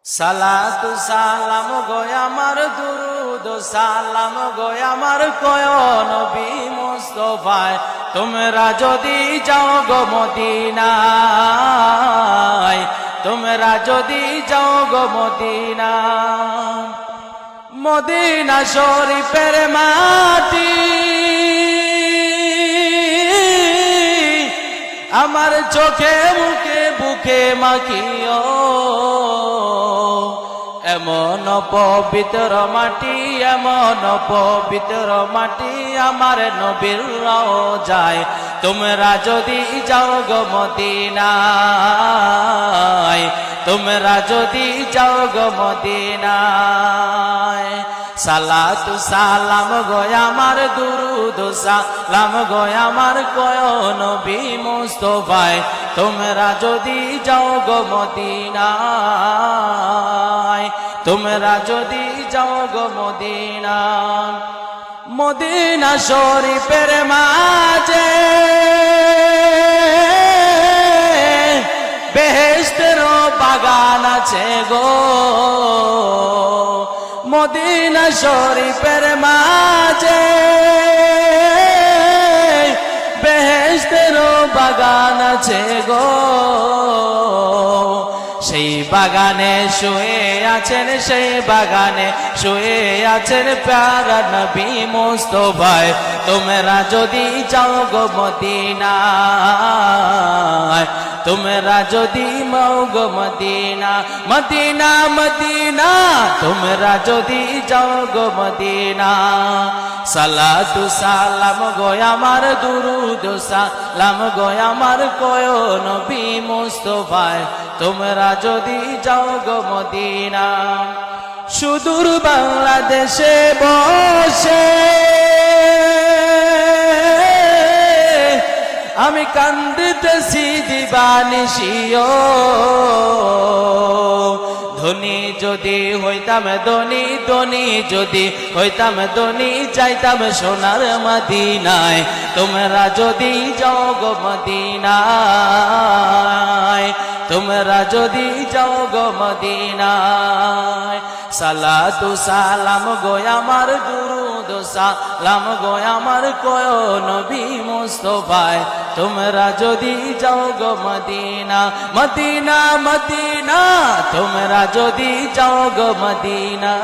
সালাতু সালাম গো আমার দুরুদ সালাম গো আমার কয় নবী মুস্তাফায় তোমরা যদি যাও গো মদিনায় তোমরা যদি যাও গো মদিনায় মদিনা শরীফের মাটি আমার চোখে মুখে বুকে মাখিও এমন পবিত্র মাটি এমন পবিত্র মাটি আমার নবীর রওজায় তোমরা যদি যাও গো মদিনায় তোমরা যদি যাও গো মদিনায় সালাতু সালাম গো আমার দুরুদ সালাম গো আমার কয় নবী মুস্তাফায় তোমরা যদি যাও গো মদিনায় তোমরা যদি যাও গো মদিনায় মদিনা শরীফের মাঝে বেহেশতের বাগান আছে গো মদিনা শরীফের মাঝে বেহেশতের বাগান আছে গো সেই বাগানে শুয়ে আছেন সেই বাগানে শুয়ে আছেন প্যারা নবী মুস্তাফায় তোমরা যদি যাও গো মদিনায় তোমরা যদি মাও গো মদিনা মদিনা মদিনা তোমরা যদি যাও গো মদিনা সালাতু সালাম গো আমার দুরুদ সালাম গো আমার কয় নবী মুস্তাফায় তোমরা যদি যাও গো মদিনা সুদূর বাংলাদেশে বসে আমি কান্দিতেছি দিবানিশিও ধনী যদি হইতাম ধনী ধনী যদি হইতাম ধনী যাইতাম সোনার মদিনায় তোমরা যদি যাও গো মদিনায় তোমরা যদি যাও গো মদিনায় সালাতু সালাম গো আমার দুরুদ সালাম গো আমার কয় নবী মুস্তাফায় তোমরা যদি যাও গো মদিনা মদিনা মদিনা তোমরা যদি যাও গো মদিনা।